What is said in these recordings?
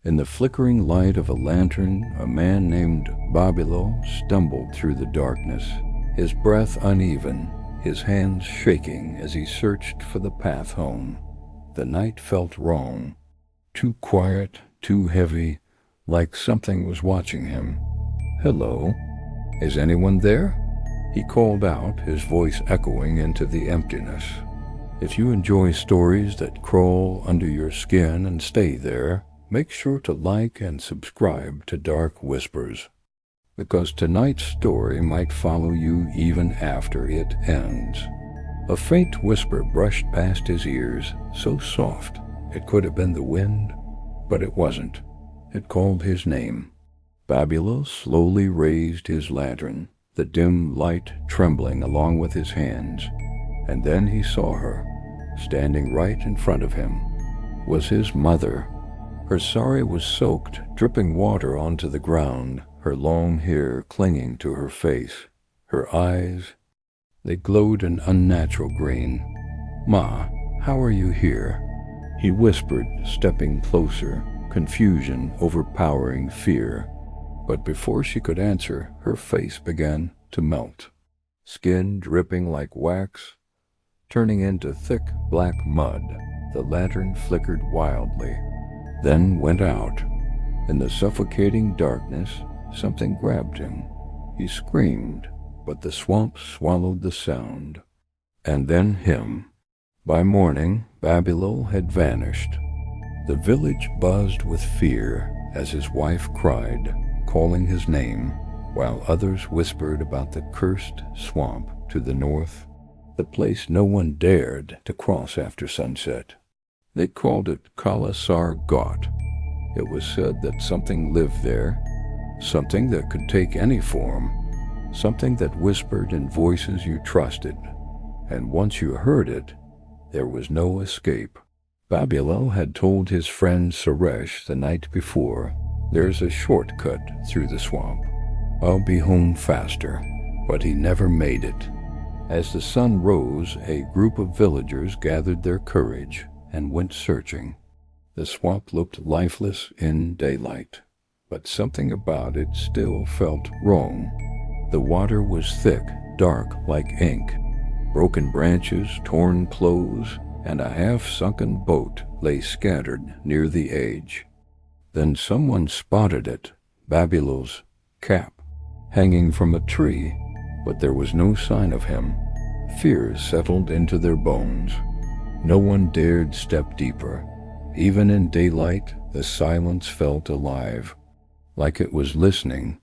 In the flickering light of a lantern, a man named Babulal stumbled through the darkness, his breath uneven, his hands shaking as he searched for the path home. The night felt wrong, too quiet, too heavy, like something was watching him. "Hello? Is anyone there?" He called out, his voice echoing into the emptiness. If you enjoy stories that crawl under your skin and stay there, make sure to like and subscribe to Dark Whispers, because tonight's story might follow you even after it ends. A faint whisper brushed past his ears, so soft it could have been the wind, but it wasn't. It called his name. Babulal slowly raised his lantern, the dim light trembling along with his hands, and then he saw her, standing right in front of him. Was his mother. Her sari was soaked, dripping water onto the ground, her long hair clinging to her face. Her eyes, they glowed an unnatural green. "Ma, how are you here?" He whispered, stepping closer, confusion overpowering fear. But before she could answer, her face began to melt. Skin dripping like wax, turning into thick black mud. The lantern flickered wildly, then went out. In the suffocating darkness, something grabbed him. He screamed, but the swamp swallowed the sound. And then him. By morning, Babulal had vanished. The village buzzed with fear as his wife cried, calling his name, while others whispered about the cursed swamp to the north, the place no one dared to cross after sunset. They called it Kaala Sar Ghat. It was said that something lived there, something that could take any form, something that whispered in voices you trusted, and once you heard it, there was no escape. Babulal had told his friend Suresh the night before, "There's a shortcut through the swamp. I'll be home faster," but he never made it. As the sun rose, a group of villagers gathered their courage and went searching. The swamp looked lifeless in daylight, but something about it still felt wrong. The water was thick, dark like ink. Broken branches, torn clothes, and a half-sunken boat lay scattered near the edge. Then someone spotted it, Babulal's cap, hanging from a tree, but there was no sign of him. Fear settled into their bones. No one dared step deeper. Even in daylight, the silence felt alive, like it was listening.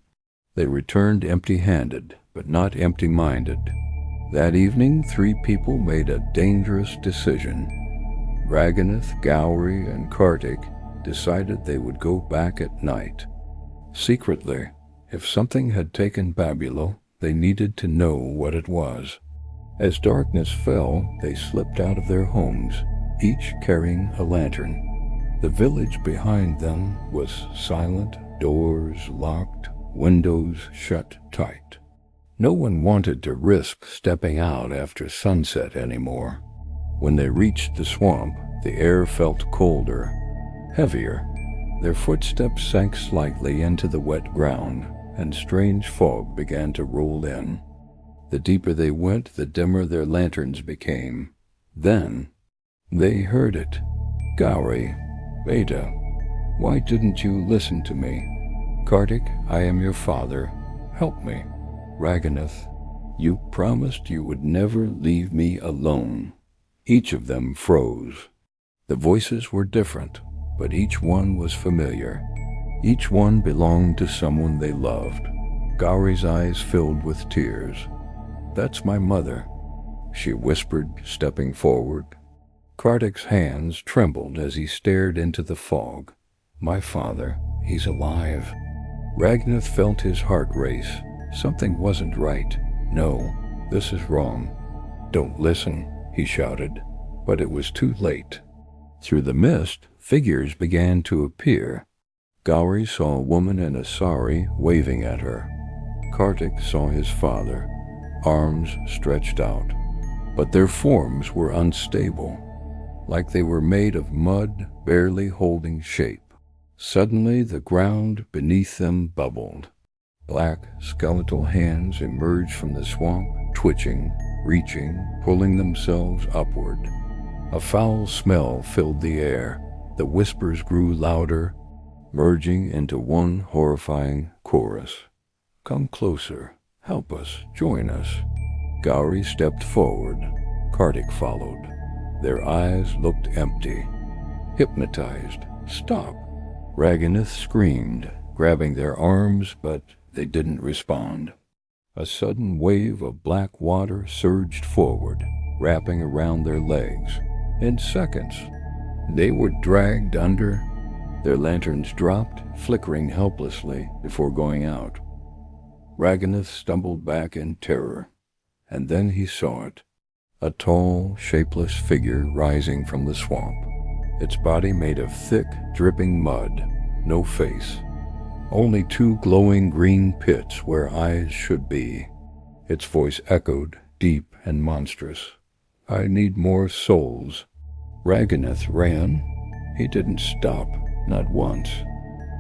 They returned empty-handed, but not empty-minded. That evening, 3 people made a dangerous decision. Raghunath, Gowri, and Kartik decided they would go back at night. Secretly, if something had taken Babulal, they needed to know what it was. As darkness fell, they slipped out of their homes, each carrying a lantern. The village behind them was silent, doors locked, windows shut tight. No one wanted to risk stepping out after sunset anymore. When they reached the swamp, the air felt colder, heavier. Their footsteps sank slightly into the wet ground, and strange fog began to roll in. The deeper they went, the dimmer their lanterns became. Then, they heard it. "Gowri, Beta, why didn't you listen to me? Kartik, I am your father. Help me. Raghunath, you promised you would never leave me alone." Each of them froze. The voices were different, but each one was familiar. Each one belonged to someone they loved. Gowri's eyes filled with tears. "That's my mother," she whispered, stepping forward. Kartik's hands trembled as he stared into the fog. "My father, he's alive." Raghunath felt his heart race. Something wasn't right. "No, this is wrong. Don't listen," he shouted, but it was too late. Through the mist, figures began to appear. Gowri saw a woman in a sari waving at her. Kartik saw his father, arms stretched out, but their forms were unstable, like they were made of mud, barely holding shape. Suddenly the ground beneath them bubbled. Black, skeletal hands emerged from the swamp, twitching, reaching, pulling themselves upward. A foul smell filled the air. The whispers grew louder, merging into one horrifying chorus. "Come closer. Help us. Join us." Gowrie stepped forward. Kartik followed. Their eyes looked empty. Hypnotized. "Stop!" Raghunath screamed, grabbing their arms, but they didn't respond. A sudden wave of black water surged forward, wrapping around their legs. In seconds, they were dragged under. Their lanterns dropped, flickering helplessly before going out. Raghunath stumbled back in terror, and then he saw it. A tall, shapeless figure rising from the swamp. Its body made of thick, dripping mud, no face. Only two glowing green pits where eyes should be. Its voice echoed, deep and monstrous. "I need more souls." Raghunath ran. He didn't stop, not once.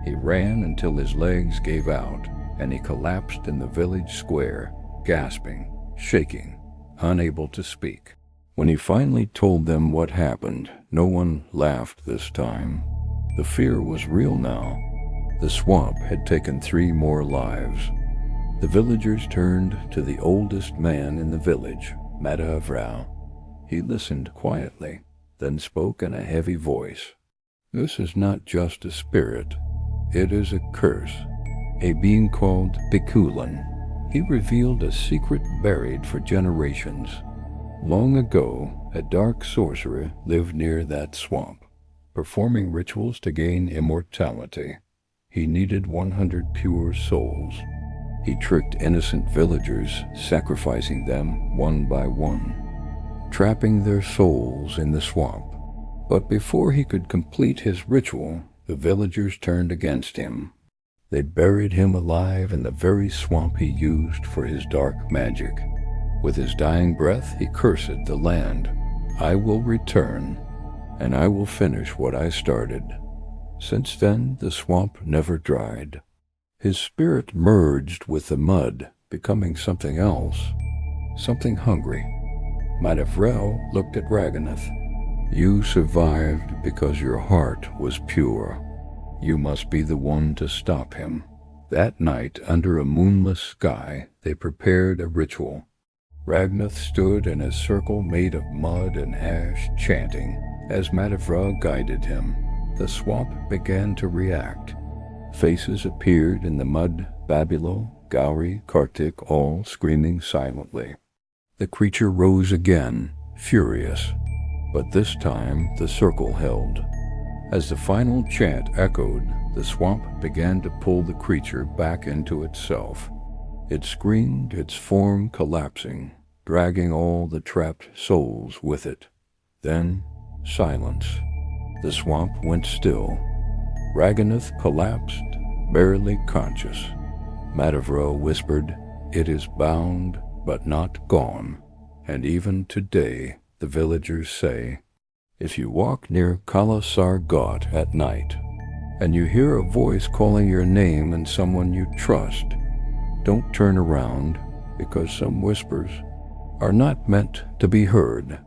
He ran until his legs gave out, and he collapsed in the village square, gasping, shaking, unable to speak. When he finally told them what happened, no one laughed this time. The fear was real now. The swamp had taken 3 more lives. The villagers turned to the oldest man in the village, Madhavrao. He listened quietly, then spoke in a heavy voice. "This is not just a spirit. It is a curse. A being called Bikulan. He revealed a secret buried for generations. Long ago, a dark sorcerer lived near that swamp, performing rituals to gain immortality. He needed 100 pure souls. He tricked innocent villagers, sacrificing them one by one, trapping their souls in the swamp. But before he could complete his ritual, the villagers turned against him. They buried him alive in the very swamp he used for his dark magic. With his dying breath, he cursed the land. "I will return, and I will finish what I started." Since then, the swamp never dried. His spirit merged with the mud, becoming something else, something hungry. Madhavrao looked at Raghunath. "You survived because your heart was pure. You must be the one to stop him." That night, under a moonless sky, they prepared a ritual. Raghunath stood in a circle made of mud and ash, chanting. As Madhavrao guided him, the swamp began to react. Faces appeared in the mud, Babulal, Gowrie, Kartik, all screaming silently. The creature rose again, furious, but this time the circle held. As the final chant echoed, the swamp began to pull the creature back into itself. It screamed, its form collapsing, dragging all the trapped souls with it. Then, silence. The swamp went still. Raghunath collapsed, barely conscious. Madhavrao whispered, "It is bound, but not gone." And even today, the villagers say, if you walk near Kaala Sar Ghat at night, and you hear a voice calling your name and someone you trust, don't turn around, because some whispers are not meant to be heard.